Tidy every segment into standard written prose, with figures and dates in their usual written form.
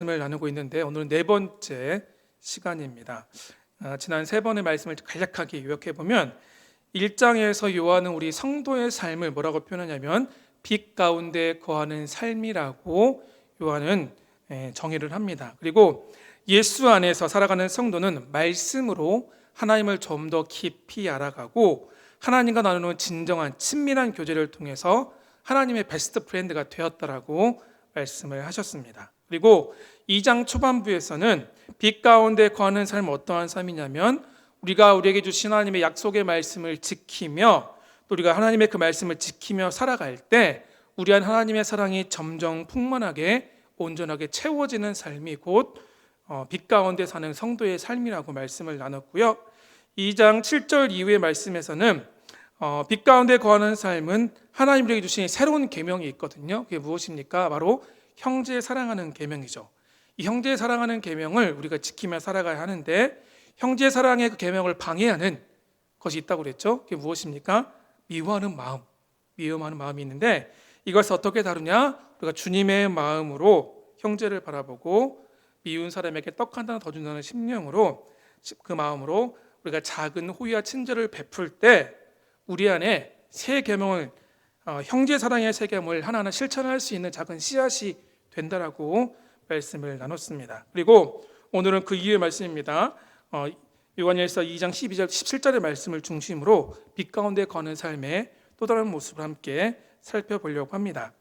말씀을 나누고 있는데 오늘은 네 번째 시간입니다. 지난 세 번의 말씀을 간략하게 요약해 보면 1장에서 요한은 우리 성도의 삶을 뭐라고 표현하냐면 빛 가운데 거하는 삶이라고 요한은 정의를 합니다. 그리고 예수 안에서 살아가는 성도는 말씀으로 하나님을 좀 더 깊이 알아가고 하나님과 나누는 진정한 친밀한 교제를 통해서 하나님의 베스트 프렌드가 되었다라고 말씀을 하셨습니다. 그리고 2장 초반부에서는 빛 가운데 거하는 삶은 어떠한 삶이냐면 우리가 우리에게 주신 하나님의 약속의 말씀을 지키며 또 우리가 하나님의 그 말씀을 지키며 살아갈 때 우리 안 하나님의 사랑이 점점 풍만하게 온전하게 채워지는 삶이 곧 빛 가운데 사는 성도의 삶이라고 말씀을 나눴고요. 2장 7절 이후의 말씀에서는 빛 가운데 거하는 삶은 하나님에게 주신 새로운 계명이 있거든요. 그게 무엇입니까? 바로 형제 사랑하는 계명이죠. 이 형제 사랑하는 계명을 우리가 지키며 살아가야 하는데 형제 사랑의 그 계명을 방해하는 것이 있다고 그랬죠. 그게 무엇입니까? 미워하는 마음이 있는데 이것을 어떻게 다루냐? 우리가 주님의 마음으로 형제를 바라보고 미운 사람에게 떡 하나 더 준다는 심령으로 그 마음으로 우리가 작은 호의와 친절을 베풀 때 우리 안에 새 계명을 형제 사랑의 새 계명을 하나하나 실천할 수 있는 작은 씨앗이 된다라고 말씀을 나눴습니다. 그리고 오늘은 그 이후의 말씀입니다. 요한일서 2장 12절 17절의 말씀을 중심으로 빛 가운데 거하는 삶의 또 다른 모습을 함께 살펴보려고 합니다.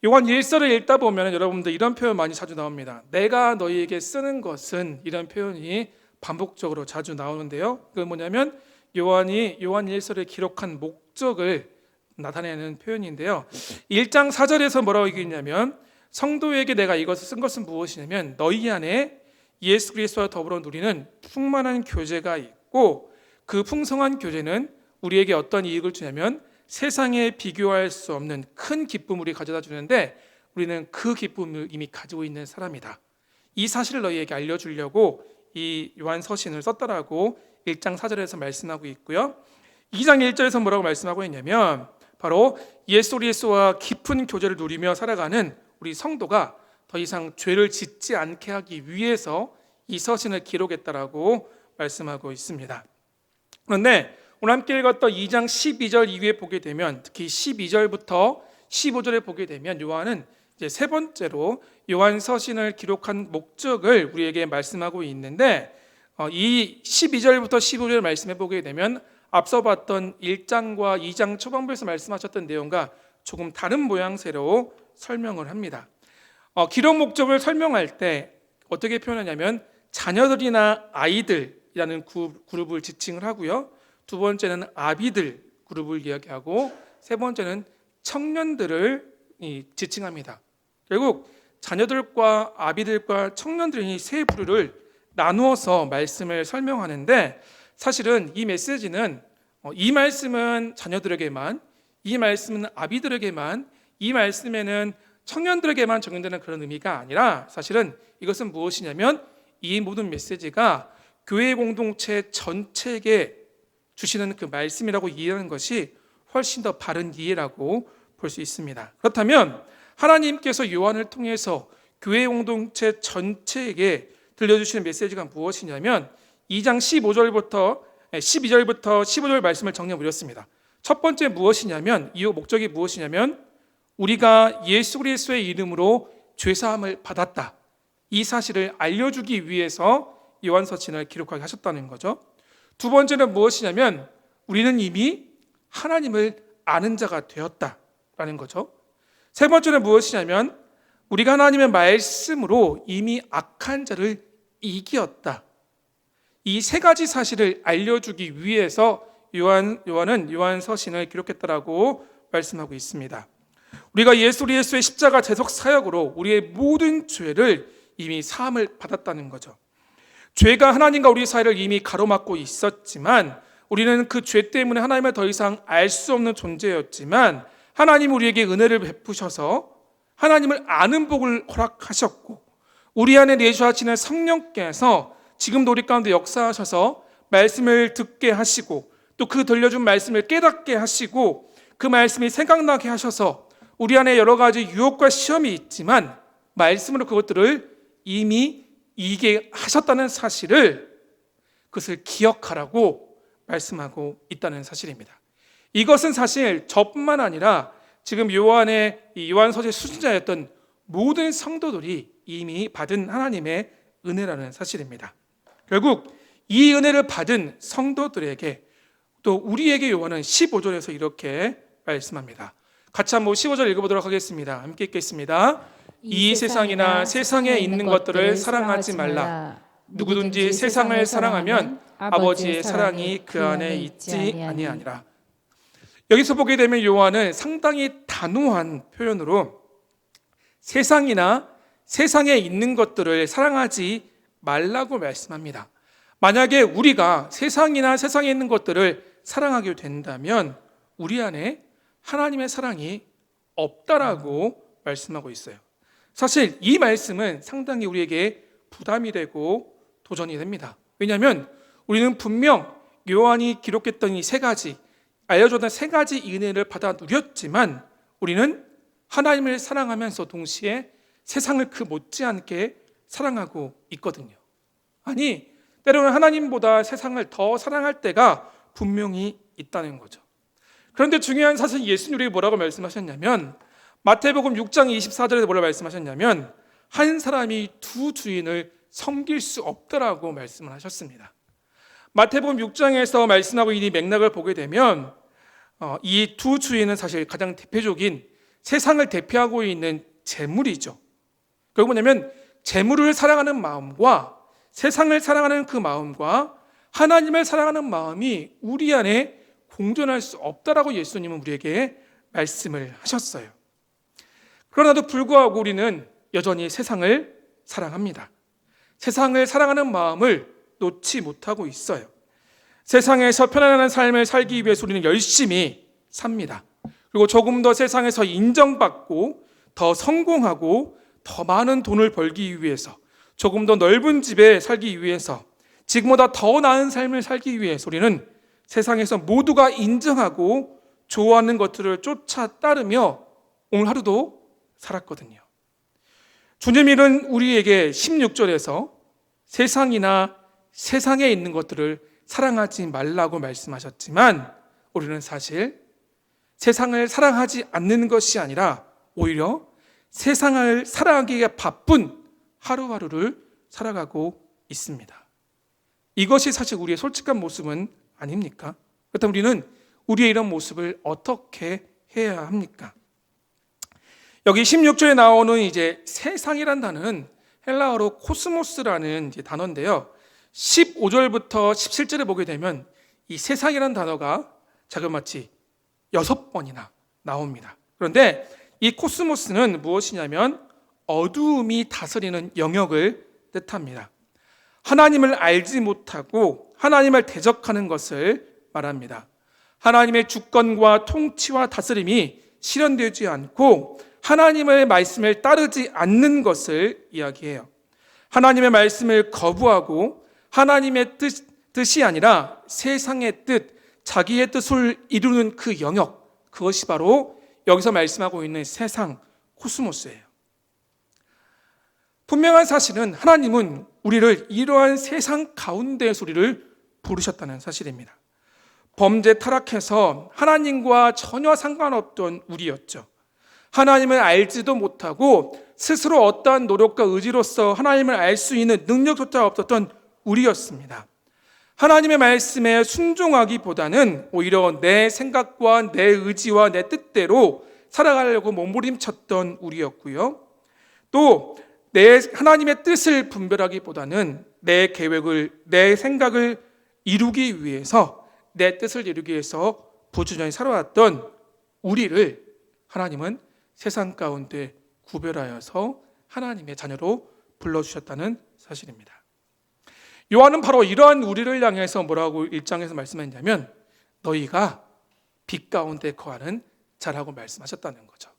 요한일서를 읽다 보면 여러분들 이런 표현 많이 자주 나옵니다. 내가 너희에게 쓰는 것은 이런 표현이 반복적으로 자주 나오는데요. 그건 뭐냐면 요한이 요한일서를 기록한 목적을 나타내는 표현인데요. 1장 4절에서 뭐라고 얘기했냐면 성도에게 내가 이것을 쓴 것은 무엇이냐면 너희 안에 예수 그리스도와 더불어 누리는 풍만한 교제가 있고 그 풍성한 교제는 우리에게 어떤 이익을 주냐면 세상에 비교할 수 없는 큰 기쁨을 우리 가져다 주는데 우리는 그 기쁨을 이미 가지고 있는 사람이다. 이 사실을 너희에게 알려주려고 이 요한 서신을 썼다라고 1장 4절에서 말씀하고 있고요. 2장 1절에서 뭐라고 말씀하고 있냐면 바로 예수 그리스도와 깊은 교제를 누리며 살아가는 우리 성도가 더 이상 죄를 짓지 않게 하기 위해서 이 서신을 기록했다라고 말씀하고 있습니다. 그런데 오늘 함께 읽었던 2장 12절 이후에 보게 되면 특히 12절부터 15절에 보게 되면 요한은 이제 세 번째로 요한 서신을 기록한 목적을 우리에게 말씀하고 있는데 이 12절부터 15절 말씀해 보게 되면 앞서 봤던 1장과 2장 초반부에서 말씀하셨던 내용과 조금 다른 모양새로 설명을 합니다. 기록 목적을 설명할 때 어떻게 표현하냐면 자녀들이나 아이들이라는 그룹을 지칭을 하고요. 두 번째는 아비들 그룹을 이야기하고 세 번째는 청년들을 지칭합니다. 결국 자녀들과 아비들과 청년들이 세 부류를 나누어서 말씀을 설명하는데 사실은 이 메시지는 이 말씀은 자녀들에게만, 이 말씀은 아비들에게만, 이 말씀에는 청년들에게만 적용되는 그런 의미가 아니라 사실은 이것은 무엇이냐면 이 모든 메시지가 교회 공동체 전체에게 주시는 그 말씀이라고 이해하는 것이 훨씬 더 바른 이해라고 볼 수 있습니다. 그렇다면 하나님께서 요한을 통해서 교회 공동체 전체에게 들려주시는 메시지가 무엇이냐면 2장 12절부터 15절 말씀을 정리해 보렸습니다. 첫 번째 무엇이냐면 이 목적이 무엇이냐면 우리가 예수 그리스도의 이름으로 죄사함을 받았다. 이 사실을 알려주기 위해서 요한서신을 기록하게 하셨다는 거죠. 두 번째는 무엇이냐면 우리는 이미 하나님을 아는 자가 되었다라는 거죠. 세 번째는 무엇이냐면 우리가 하나님의 말씀으로 이미 악한 자를 이기었다. 이 세 가지 사실을 알려주기 위해서 요한은 요한서신을 기록했다라고 말씀하고 있습니다. 우리가 예수 그리스도의 십자가 대속 사역으로 우리의 모든 죄를 이미 사함을 받았다는 거죠. 죄가 하나님과 우리 사이를 이미 가로막고 있었지만 우리는 그 죄 때문에 하나님을 더 이상 알 수 없는 존재였지만 하나님 우리에게 은혜를 베푸셔서 하나님을 아는 복을 허락하셨고 우리 안에 내주하시는 성령께서 지금도 우리 가운데 역사하셔서 말씀을 듣게 하시고 또 그 들려준 말씀을 깨닫게 하시고 그 말씀이 생각나게 하셔서 우리 안에 여러 가지 유혹과 시험이 있지만 말씀으로 그것들을 이미 이게 하셨다는 사실을 그것을 기억하라고 말씀하고 있다는 사실입니다. 이것은 사실 저뿐만 아니라 지금 요한의 이 요한서의 수신자였던 모든 성도들이 이미 받은 하나님의 은혜라는 사실입니다. 결국 이 은혜를 받은 성도들에게 또 우리에게 요한은 15절에서 이렇게 말씀합니다. 같이 한번 15절 읽어보도록 하겠습니다. 함께 읽겠습니다. 이 세상이나 세상에 있는 것들을 사랑하지 말라. 누구든지 세상을 사랑하면 아버지의 사랑이 그 안에 있지 아니하니라. 여기서 보게 되면 요한은 상당히 단호한 표현으로 세상이나 세상에 있는 것들을 사랑하지 말라고 말씀합니다. 만약에 우리가 세상이나 세상에 있는 것들을 사랑하게 된다면 우리 안에 하나님의 사랑이 없다라고 말씀하고 있어요. 사실 이 말씀은 상당히 우리에게 부담이 되고 도전이 됩니다. 왜냐하면 우리는 분명 요한이 기록했던 이 세 가지, 알려줬던 세 가지 은혜를 받아 누렸지만 우리는 하나님을 사랑하면서 동시에 세상을 그 못지않게 사랑하고 있거든요. 아니, 때로는 하나님보다 세상을 더 사랑할 때가 분명히 있다는 거죠. 그런데 중요한 사실 예수님이 우리에게 뭐라고 말씀하셨냐면 마태복음 6장 24절에서 뭐라고 말씀하셨냐면 한 사람이 두 주인을 섬길 수 없다라고 말씀을 하셨습니다. 마태복음 6장에서 말씀하고 있는 이 맥락을 보게 되면 이 두 주인은 사실 가장 대표적인 세상을 대표하고 있는 재물이죠. 그게 뭐냐면 재물을 사랑하는 마음과 세상을 사랑하는 그 마음과 하나님을 사랑하는 마음이 우리 안에 공존할 수 없다라고 예수님은 우리에게 말씀을 하셨어요. 그러나도 불구하고 우리는 여전히 세상을 사랑합니다. 세상을 사랑하는 마음을 놓지 못하고 있어요. 세상에서 편안한 삶을 살기 위해서 우리는 열심히 삽니다. 그리고 조금 더 세상에서 인정받고 더 성공하고 더 많은 돈을 벌기 위해서 조금 더 넓은 집에 살기 위해서 지금보다 더 나은 삶을 살기 위해서 우리는 세상에서 모두가 인정하고 좋아하는 것들을 쫓아 따르며 오늘 하루도 살았거든요. 주님은 우리에게 16절에서 세상이나 세상에 있는 것들을 사랑하지 말라고 말씀하셨지만 우리는 사실 세상을 사랑하지 않는 것이 아니라 오히려 세상을 사랑하기에 바쁜 하루하루를 살아가고 있습니다. 이것이 사실 우리의 솔직한 모습은 아닙니까? 그렇다면 우리는 우리의 이런 모습을 어떻게 해야 합니까? 여기 16절에 나오는 이제 세상이란 단어는 헬라어로 코스모스라는 단어인데요. 15절부터 17절에 보게 되면 이 세상이란 단어가 자그마치 6번이나 나옵니다. 그런데 이 코스모스는 무엇이냐면 어두움이 다스리는 영역을 뜻합니다. 하나님을 알지 못하고 하나님을 대적하는 것을 말합니다. 하나님의 주권과 통치와 다스림이 실현되지 않고 하나님의 말씀을 따르지 않는 것을 이야기해요. 하나님의 말씀을 거부하고 하나님의 뜻이 아니라 세상의 뜻, 자기의 뜻을 이루는 그 영역, 그것이 바로 여기서 말씀하고 있는 세상, 코스모스예요. 분명한 사실은 하나님은 우리를 이러한 세상 가운데에서 우리를 부르셨다는 사실입니다. 범죄 타락해서 하나님과 전혀 상관없던 우리였죠. 하나님을 알지도 못하고 스스로 어떠한 노력과 의지로서 하나님을 알 수 있는 능력조차 없었던 우리였습니다. 하나님의 말씀에 순종하기보다는 오히려 내 생각과 내 의지와 내 뜻대로 살아가려고 몸부림쳤던 우리였고요. 또 내 하나님의 뜻을 분별하기보다는 내 계획을, 내 생각을 이루기 위해서, 내 뜻을 이루기 위해서 부지런히 살아왔던 우리를 하나님은 세상 가운데 구별하여서 하나님의 자녀로 불러주셨다는 사실입니다. 요한은 바로 이러한 우리를 향해서 뭐라고 1장에서 말씀했냐면 너희가 빛 가운데 거하는 자라고 말씀하셨다는 거죠.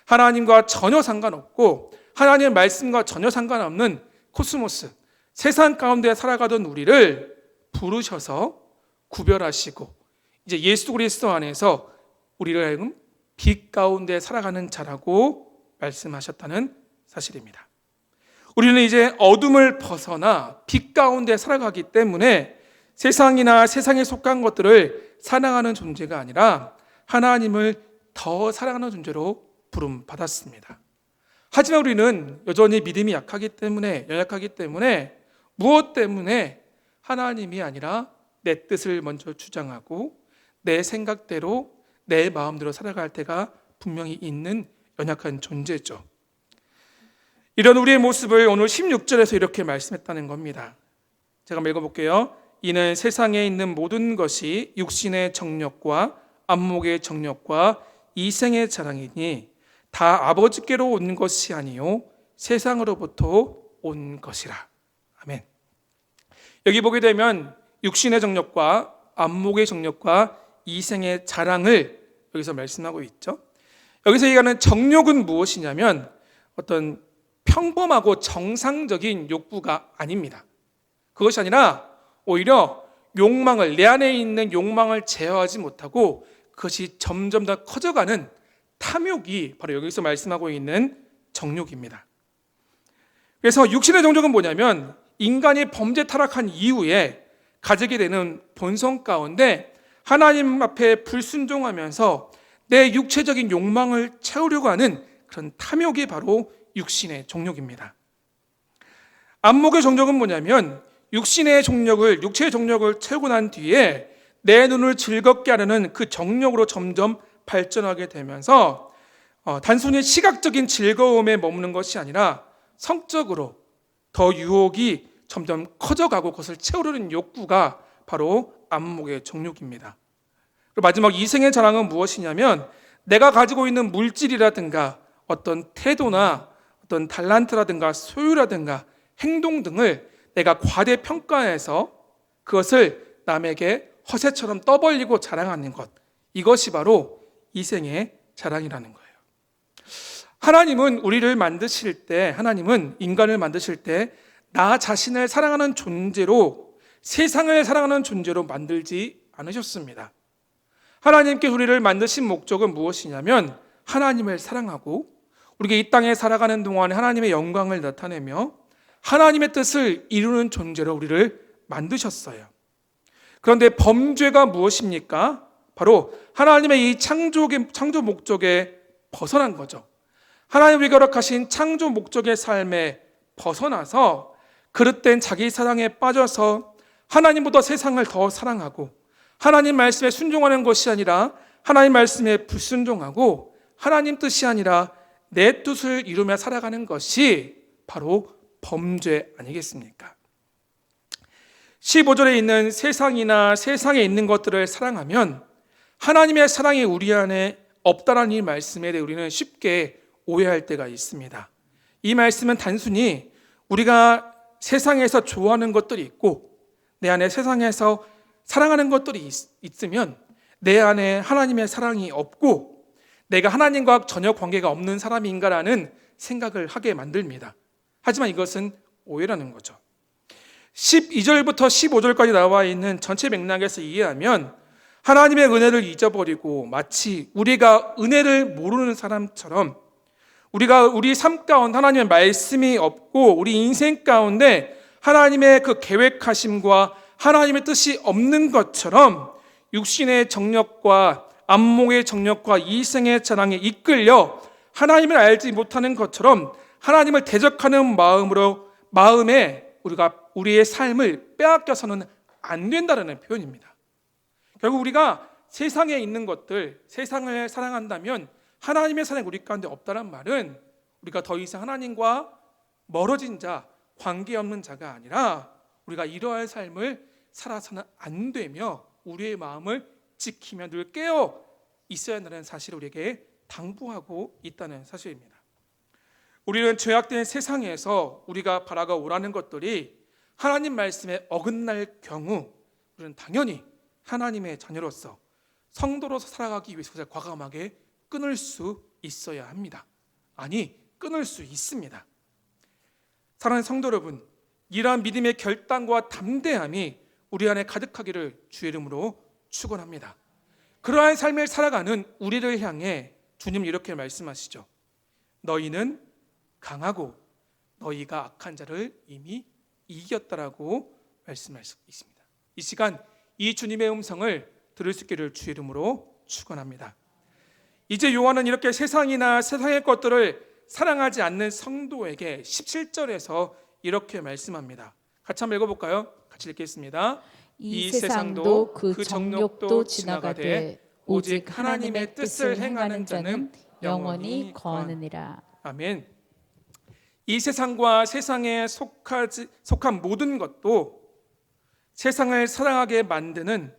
하나님과 전혀 상관없고 하나님의 말씀과 전혀 상관없는 코스모스, 세상 가운데 살아가던 우리를 부르셔서 구별하시고 이제 예수 그리스도 안에서 우리를 하여금 빛 가운데 살아가는 자라고 말씀하셨다는 사실입니다. 우리는 이제 어둠을 벗어나 빛 가운데 살아가기 때문에 세상이나 세상에 속한 것들을 사랑하는 존재가 아니라 하나님을 더 사랑하는 존재로 부름받았습니다. 하지만 우리는 여전히 믿음이 연약하기 때문에 무엇 때문에 하나님이 아니라 내 뜻을 먼저 주장하고 내 생각대로 내 마음대로 살아갈 때가 분명히 있는 연약한 존재죠. 이런 우리의 모습을 오늘 16절에서 이렇게 말씀했다는 겁니다. 제가 한번 읽어볼게요. 이는 세상에 있는 모든 것이 육신의 정욕과 안목의 정욕과 이생의 자랑이니 다 아버지께로 온 것이 아니요 세상으로부터 온 것이라. 아멘. 여기 보게 되면 육신의 정욕과 안목의 정욕과 이생의 자랑을 여기서 말씀하고 있죠. 여기서 얘기하는 정욕은 무엇이냐면 어떤 평범하고 정상적인 욕구가 아닙니다. 그것이 아니라 오히려 욕망을, 내 안에 있는 욕망을 제어하지 못하고 그것이 점점 더 커져가는 탐욕이 바로 여기서 말씀하고 있는 정욕입니다. 그래서 육신의 정욕은 뭐냐면 인간이 범죄 타락한 이후에 가지게 되는 본성 가운데 하나님 앞에 불순종하면서 내 육체적인 욕망을 채우려고 하는 그런 탐욕이 바로 육신의 정욕입니다. 안목의 정욕은 뭐냐면 육체의 정욕을 채우고 난 뒤에 내 눈을 즐겁게 하려는 그 정욕으로 점점 발전하게 되면서 단순히 시각적인 즐거움에 머무는 것이 아니라 성적으로 더 유혹이 점점 커져가고 그것을 채우려는 욕구가 바로 안목의 정욕입니다. 그리고 마지막 이생의 자랑은 무엇이냐면 내가 가지고 있는 물질이라든가 어떤 태도나 어떤 달란트라든가 소유라든가 행동 등을 내가 과대평가해서 그것을 남에게 허세처럼 떠벌리고 자랑하는 것, 이것이 바로 이생의 자랑이라는 거예요. 하나님은 인간을 만드실 때 나 자신을 사랑하는 존재로, 세상을 사랑하는 존재로 만들지 않으셨습니다. 하나님께 우리를 만드신 목적은 무엇이냐면 하나님을 사랑하고 우리가 이 땅에 살아가는 동안에 하나님의 영광을 나타내며 하나님의 뜻을 이루는 존재로 우리를 만드셨어요. 그런데 범죄가 무엇입니까? 바로 하나님의 이 창조 목적에 벗어난 거죠. 하나님이 허락하신 창조 목적의 삶에 벗어나서 그릇된 자기 사랑에 빠져서 하나님보다 세상을 더 사랑하고 하나님 말씀에 순종하는 것이 아니라 하나님 말씀에 불순종하고 하나님 뜻이 아니라 내 뜻을 이루며 살아가는 것이 바로 범죄 아니겠습니까? 15절에 있는 세상이나 세상에 있는 것들을 사랑하면 하나님의 사랑이 우리 안에 없다라는 이 말씀에 대해 우리는 쉽게 오해할 때가 있습니다. 이 말씀은 단순히 우리가 세상에서 좋아하는 것들이 있고 내 안에 세상에서 사랑하는 것들이 있으면 내 안에 하나님의 사랑이 없고 내가 하나님과 전혀 관계가 없는 사람인가라는 생각을 하게 만듭니다. 하지만 이것은 오해라는 거죠. 12절부터 15절까지 나와 있는 전체 맥락에서 이해하면 하나님의 은혜를 잊어버리고 마치 우리가 은혜를 모르는 사람처럼 우리 삶 가운데 하나님의 말씀이 없고 우리 인생 가운데 하나님의 그 계획하심과 하나님의 뜻이 없는 것처럼 육신의 정욕과 안목의 정욕과 이생의 자랑에 이끌려 하나님을 알지 못하는 것처럼 하나님을 대적하는 마음에 우리가 우리의 삶을 빼앗겨서는 안 된다는 표현입니다. 결국 우리가 세상에 있는 것들, 세상을 사랑한다면 하나님의 사랑이 우리 가운데 없다는 말은 우리가 더 이상 하나님과 멀어진 자, 관계없는 자가 아니라 우리가 이러한 삶을 살아서는 안 되며 우리의 마음을 지키며 늘 깨어 있어야 한다는 사실을 우리에게 당부하고 있다는 사실입니다. 우리는 죄악된 세상에서 우리가 바라가 오라는 것들이 하나님 말씀에 어긋날 경우 우리는 당연히 하나님의 자녀로서 성도로서 살아가기 위해서 과감하게 끊을 수 있어야 합니다. 아니, 끊을 수 있습니다. 사랑하는 성도 여러분, 이러한 믿음의 결단과 담대함이 우리 안에 가득하기를 주의 이름으로 축원합니다. 그러한 삶을 살아가는 우리를 향해 주님 이렇게 말씀하시죠. 너희는 강하고 너희가 악한 자를 이미 이겼다라고 말씀할 수 있습니다. 이 시간 이 주님의 음성을 들을 수 있기를 주의 이름으로 축원합니다. 이제 요한은 이렇게 세상이나 세상의 것들을 사랑하지 않는 성도에게 17절에서 이렇게 말씀합니다. 같이 한번 읽어볼까요? 같이 읽겠습니다. 이 세상도 그 정욕도 지나가되 오직 하나님의 뜻을 행하는 자는 영원히 거하느니라. 아멘. 이 세상과 세상에 속한 모든 것도 세상을 사랑하게 만드는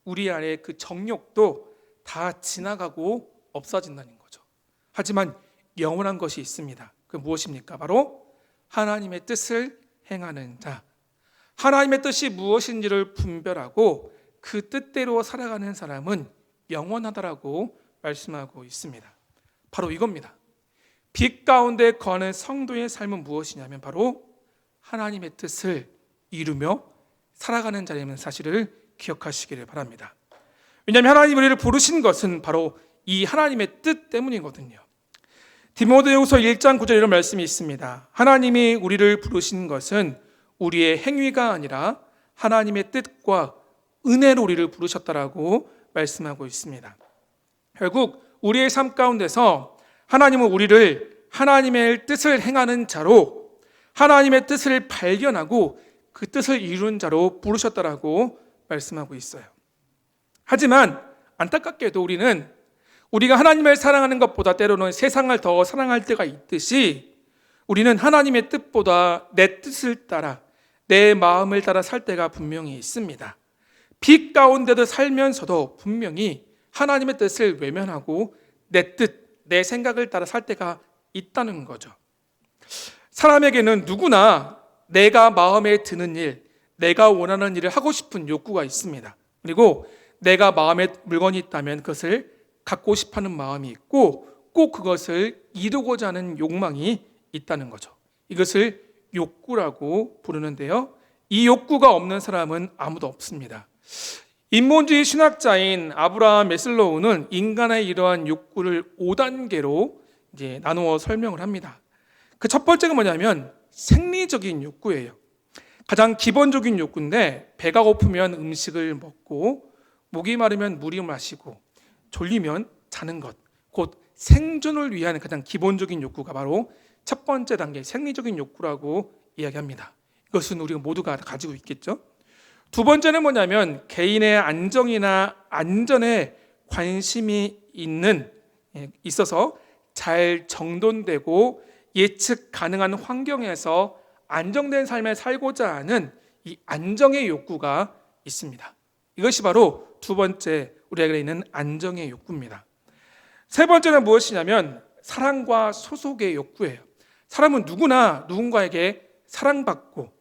우리 안에 그 정욕도 다 지나가고 없어진다는 거죠. 하지만 영원한 것이 있습니다. 그 무엇입니까? 바로 하나님의 뜻을 행하는 자. 하나님의 뜻이 무엇인지를 분별하고 그 뜻대로 살아가는 사람은 영원하다라고 말씀하고 있습니다. 바로 이겁니다. 빛 가운데 거하는 성도의 삶은 무엇이냐면 바로 하나님의 뜻을 이루며 살아가는 자라는 사실을 기억하시기를 바랍니다. 왜냐하면 하나님 우리를 부르신 것은 바로 이 하나님의 뜻 때문이거든요. 디모데후서 1장 9절 이런 말씀이 있습니다. 하나님이 우리를 부르신 것은 우리의 행위가 아니라 하나님의 뜻과 은혜로 우리를 부르셨다라고 말씀하고 있습니다. 결국 우리의 삶 가운데서 하나님은 우리를 하나님의 뜻을 행하는 자로, 하나님의 뜻을 발견하고 그 뜻을 이룬 자로 부르셨다라고 말씀하고 있어요. 하지만 안타깝게도 우리가 하나님을 사랑하는 것보다 때로는 세상을 더 사랑할 때가 있듯이 우리는 하나님의 뜻보다 내 뜻을 따라, 내 마음을 따라 살 때가 분명히 있습니다. 빛 가운데도 살면서도 분명히 하나님의 뜻을 외면하고 내 뜻, 내 생각을 따라 살 때가 있다는 거죠. 사람에게는 누구나 내가 마음에 드는 일, 내가 원하는 일을 하고 싶은 욕구가 있습니다. 그리고 내가 마음에 물건이 있다면 그것을 갖고 싶어하는 마음이 있고 꼭 그것을 이루고자 하는 욕망이 있다는 거죠. 이것을 욕구라고 부르는데요. 이 욕구가 없는 사람은 아무도 없습니다. 인본주의 신학자인 아브라함 메슬로우는 인간의 이러한 욕구를 5단계로 이제 나누어 설명을 합니다. 그 첫 번째가 뭐냐면 생리적인 욕구예요. 가장 기본적인 욕구인데 배가 고프면 음식을 먹고 목이 마르면 물을 마시고 졸리면 자는 것, 곧 생존을 위한 가장 기본적인 욕구가 바로 첫 번째 단계 생리적인 욕구라고 이야기합니다. 이것은 우리가 모두가 가지고 있겠죠. 두 번째는 뭐냐면 개인의 안정이나 안전에 관심이 있어서 잘 정돈되고 예측 가능한 환경에서 안정된 삶을 살고자 하는 이 안정의 욕구가 있습니다. 이것이 바로 두 번째 우리에게 있는 안정의 욕구입니다. 세 번째는 무엇이냐면 사랑과 소속의 욕구예요. 사람은 누구나 누군가에게 사랑받고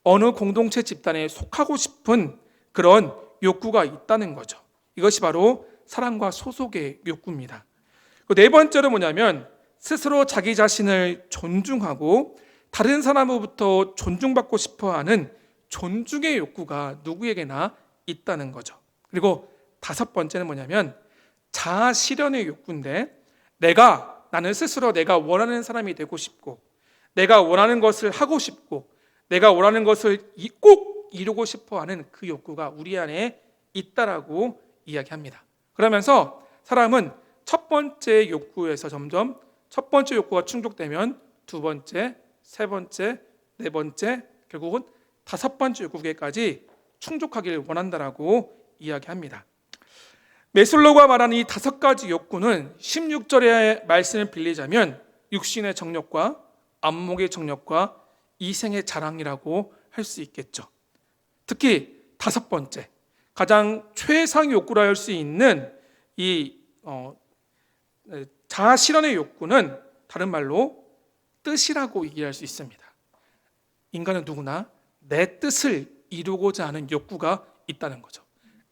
어느 공동체 집단에 속하고 싶은 그런 욕구가 있다는 거죠. 이것이 바로 사랑과 소속의 욕구입니다. 네 번째로 뭐냐면 스스로 자기 자신을 존중하고 다른 사람으로부터 존중받고 싶어하는 존중의 욕구가 누구에게나 있다는 거죠. 그리고 다섯 번째는 뭐냐면 자아 실현의 욕구인데 나는 스스로 내가 원하는 사람이 되고 싶고 내가 원하는 것을 하고 싶고 내가 원하는 것을 꼭 이루고 싶어하는 그 욕구가 우리 안에 있다라고 이야기합니다. 그러면서 사람은 첫 번째 욕구에서 점점 첫 번째 욕구가 충족되면 두 번째, 세 번째, 네 번째, 결국은 다섯 번째 욕구에까지 충족하기를 원한다라고 이야기합니다. 메슬로우가 말하는 이 다섯 가지 욕구는 16절의 말씀을 빌리자면 육신의 정욕과 안목의 정욕과 이생의 자랑이라고 할 수 있겠죠. 특히 다섯 번째, 가장 최상의 욕구라 할 수 있는 이 자아 실현의 욕구는 다른 말로 뜻이라고 얘기할 수 있습니다. 인간은 누구나 내 뜻을 이루고자 하는 욕구가 있다는 거죠.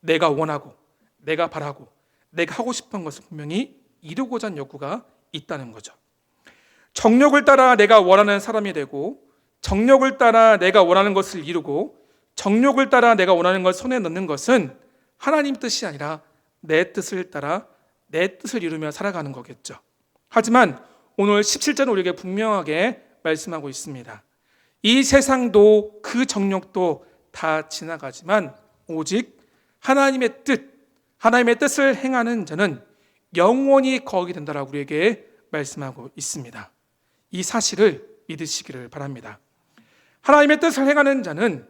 내가 원하고 내가 바라고 내가 하고 싶은 것을 분명히 이루고자 하는 욕구가 있다는 거죠. 정욕을 따라 내가 원하는 사람이 되고 정욕을 따라 내가 원하는 것을 이루고 정욕을 따라 내가 원하는 걸 손에 넣는 것은 하나님 뜻이 아니라 내 뜻을 따라 내 뜻을 이루며 살아가는 거겠죠. 하지만 오늘 17절은 우리에게 분명하게 말씀하고 있습니다. 이 세상도 그 정욕도 다 지나가지만 오직 하나님의 뜻을 행하는 자는 영원히 거하게 된다라고 우리에게 말씀하고 있습니다. 이 사실을 믿으시기를 바랍니다. 하나님의 뜻을 행하는 자는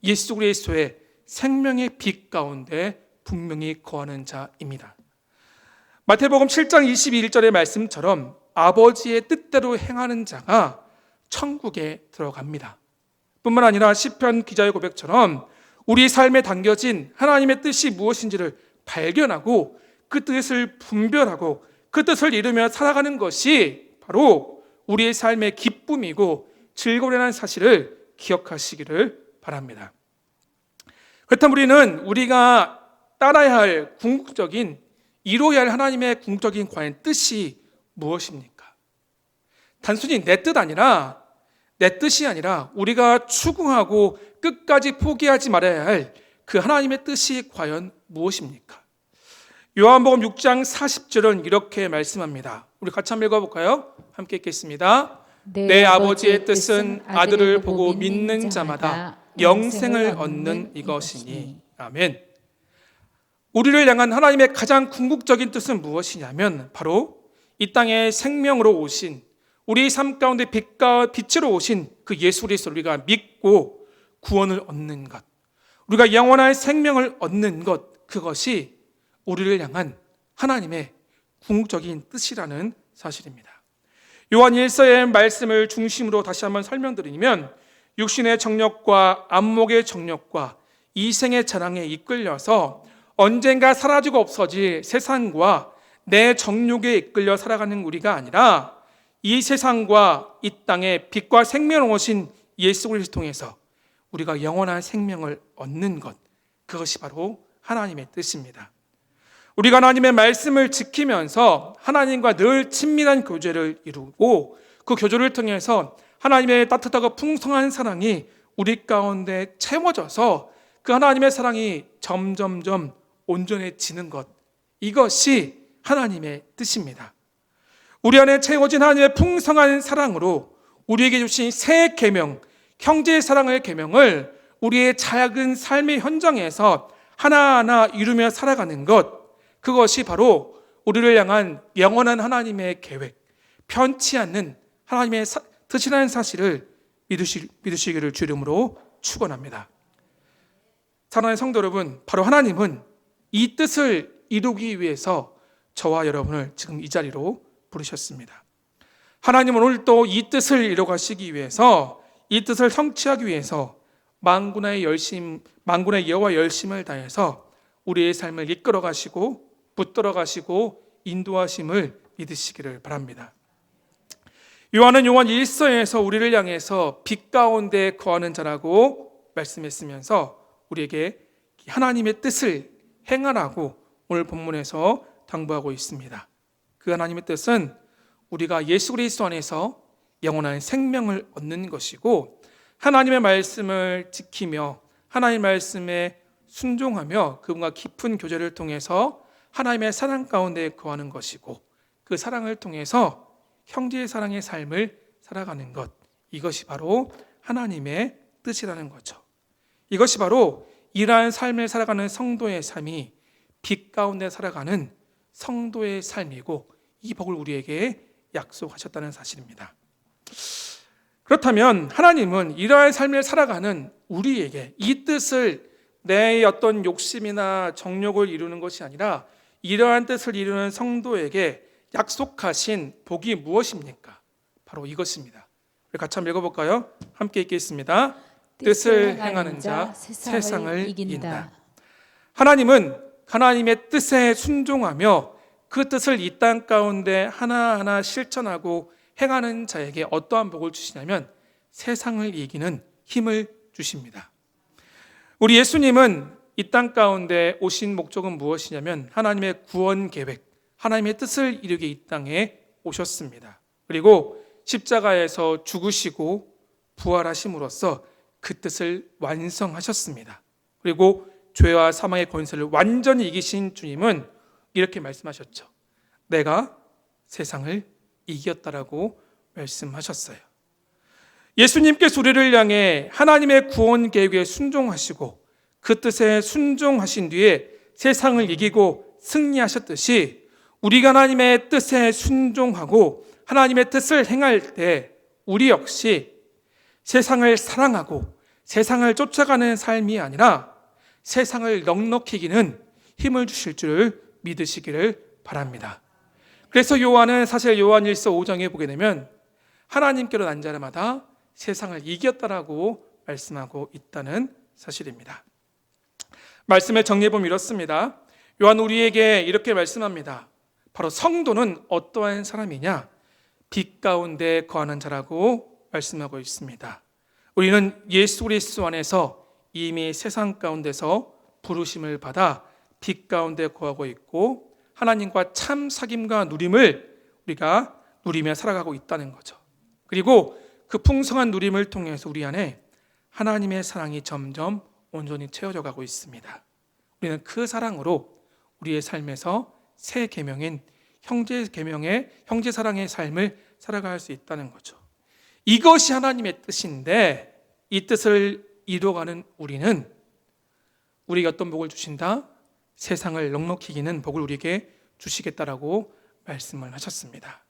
예수 그리스도의 생명의 빛 가운데 분명히 거하는 자입니다. 마태복음 7장 22절의 말씀처럼 아버지의 뜻대로 행하는 자가 천국에 들어갑니다. 뿐만 아니라 시편 기자의 고백처럼 우리 삶에 담겨진 하나님의 뜻이 무엇인지를 발견하고 그 뜻을 분별하고 그 뜻을 이루며 살아가는 것이 바로 우리의 삶의 기쁨이고 즐거움이라는 사실을 기억하시기를 바랍니다. 그렇다면 우리가 따라야 할 궁극적인, 이루어야 할 하나님의 궁극적인 과연 뜻이 무엇입니까? 단순히 내 뜻이 아니라 우리가 추구하고 끝까지 포기하지 말아야 할 그 하나님의 뜻이 과연 무엇입니까? 요한복음 6장 40절은 이렇게 말씀합니다. 우리 같이 한번 읽어볼까요? 함께 읽겠습니다. 내 아버지의 뜻은 아들을 보고 믿는 자마다 영생을 얻는 이것이니. 아멘. 우리를 향한 하나님의 가장 궁극적인 뜻은 무엇이냐면 바로 이 땅에 생명으로 오신, 우리 삶 가운데 빛으로 오신 그 예수 그리스도를 우리가 믿고 구원을 얻는 것, 우리가 영원한 생명을 얻는 것, 그것이 우리를 향한 하나님의 궁극적인 뜻이라는 사실입니다. 요한 1서의 말씀을 중심으로 다시 한번 설명드리면 육신의 정욕과 안목의 정욕과 이생의 자랑에 이끌려서 언젠가 사라지고 없어질 세상과 내 정욕에 이끌려 살아가는 우리가 아니라 이 세상과 이 땅에 빛과 생명을 오신 예수 그리스도를 통해서 우리가 영원한 생명을 얻는 것, 그것이 바로 하나님의 뜻입니다. 우리가 하나님의 말씀을 지키면서 하나님과 늘 친밀한 교제를 이루고 그 교제를 통해서 하나님의 따뜻하고 풍성한 사랑이 우리 가운데 채워져서 그 하나님의 사랑이 점점점 온전해지는 것, 이것이 하나님의 뜻입니다. 우리 안에 채워진 하나님의 풍성한 사랑으로 우리에게 주신 새 계명, 형제의 사랑의 계명을 우리의 작은 삶의 현장에서 하나하나 이루며 살아가는 것, 그것이 바로 우리를 향한 영원한 하나님의 계획, 편치 않는 하나님의 뜻이라는 사실을 믿으시기를 주 이름으로 축원합니다. 사랑하는 성도 여러분, 바로 하나님은 이 뜻을 이루기 위해서 저와 여러분을 지금 이 자리로 부르셨습니다. 하나님은 오늘 또 이 뜻을 이루가시기 위해서, 이 뜻을 성취하기 위해서 만군의 여호와 열심을 다해서 우리의 삶을 이끌어 가시고 붙들어 가시고 인도하심을 믿으시기를 바랍니다. 요한은 요한 1서에서 우리를 향해서 빛 가운데 거하는 자라고 말씀했으면서 우리에게 하나님의 뜻을 행하라고 오늘 본문에서 당부하고 있습니다. 그 하나님의 뜻은 우리가 예수 그리스도 안에서 영원한 생명을 얻는 것이고, 하나님의 말씀을 지키며 하나님의 말씀에 순종하며 그분과 깊은 교제를 통해서 하나님의 사랑 가운데 거하는 것이고, 그 사랑을 통해서 형제의 사랑의 삶을 살아가는 것, 이것이 바로 하나님의 뜻이라는 거죠. 이것이 바로 이러한 삶을 살아가는 성도의 삶이 빛 가운데 살아가는 성도의 삶이고, 이 복을 우리에게 약속하셨다는 사실입니다. 그렇다면 하나님은 이러한 삶을 살아가는 우리에게 이 뜻을 내 어떤 욕심이나 정욕을 이루는 것이 아니라 이러한 뜻을 이루는 성도에게 약속하신 복이 무엇입니까? 바로 이것입니다. 우리 같이 한번 읽어볼까요? 함께 읽겠습니다. 뜻을 행하는 자 세상을 이긴다. 하나님은 하나님의 뜻에 순종하며 그 뜻을 이 땅 가운데 하나하나 실천하고 행하는 자에게 어떠한 복을 주시냐면 세상을 이기는 힘을 주십니다. 우리 예수님은 이 땅 가운데 오신 목적은 무엇이냐면 하나님의 구원 계획, 하나님의 뜻을 이루기 이 땅에 오셨습니다. 그리고 십자가에서 죽으시고 부활하심으로써 그 뜻을 완성하셨습니다. 그리고 죄와 사망의 권세를 완전히 이기신 주님은 이렇게 말씀하셨죠. 내가 세상을 이겼다라고 말씀하셨어요. 예수님께서 우리를 향해 하나님의 구원 계획에 순종하시고 그 뜻에 순종하신 뒤에 세상을 이기고 승리하셨듯이 우리가 하나님의 뜻에 순종하고 하나님의 뜻을 행할 때 우리 역시 세상을 사랑하고 세상을 쫓아가는 삶이 아니라 세상을 넉넉히 이기는 힘을 주실 줄을 믿으시기를 바랍니다. 그래서 요한은 사실 요한일서 5장에 보게 되면 하나님께로 난 자마다 세상을 이겼다라고 말씀하고 있다는 사실입니다. 말씀을 정리해보면 이렇습니다. 요한 우리에게 이렇게 말씀합니다. 바로 성도는 어떠한 사람이냐? 빛 가운데 거하는 자라고 말씀하고 있습니다. 우리는 예수 그리스도 안에서 이미 세상 가운데서 부르심을 받아 빛 가운데 거하고 있고 하나님과 참 사귐과 누림을 우리가 누리며 살아가고 있다는 거죠. 그리고 그 풍성한 누림을 통해서 우리 안에 하나님의 사랑이 점점 온전히 채워져 가고 있습니다. 우리는 그 사랑으로 우리의 삶에서 새 계명인 형제 계명의 형제 사랑의 삶을 살아갈 수 있다는 거죠. 이것이 하나님의 뜻인데 이 뜻을 이루어가는 우리는 우리가 어떤 복을 주신다? 세상을 넉넉히 이기는 복을 우리에게 주시겠다라고 말씀을 하셨습니다.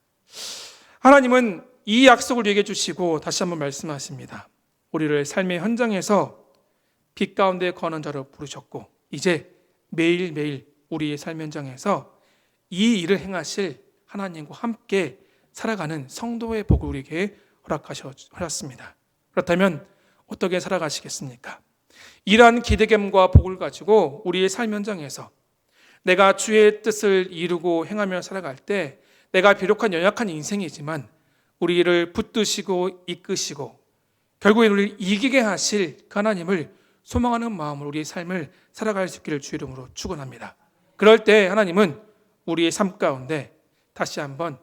하나님은 이 약속을 우리에게 주시고 다시 한번 말씀하십니다. 우리를 삶의 현장에서 빛 가운데 거하는 자로 부르셨고 이제 매일매일 우리의 삶 현장에서 이 일을 행하실 하나님과 함께 살아가는 성도의 복을 우리에게 허락하셨습니다. 그렇다면 어떻게 살아가시겠습니까? 이러한 기대감과 복을 가지고 우리의 삶 현장에서 내가 주의 뜻을 이루고 행하며 살아갈 때 내가 비록한 연약한 인생이지만 우리를 붙드시고 이끄시고 결국에 우리를 이기게 하실 그 하나님을 소망하는 마음으로 우리의 삶을 살아갈 수 있기를 주의 이름으로 축원합니다. 그럴 때 하나님은 우리의 삶 가운데 다시 한번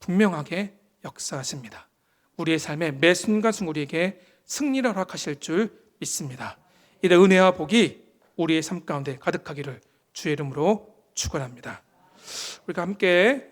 분명하게 역사하십니다. 우리의 삶의 매 순간순간 우리에게 승리를 허락하실 줄 믿습니다. 이래 은혜와 복이 우리의 삶 가운데 가득하기를 주의 이름으로 축원합니다. 우리가 함께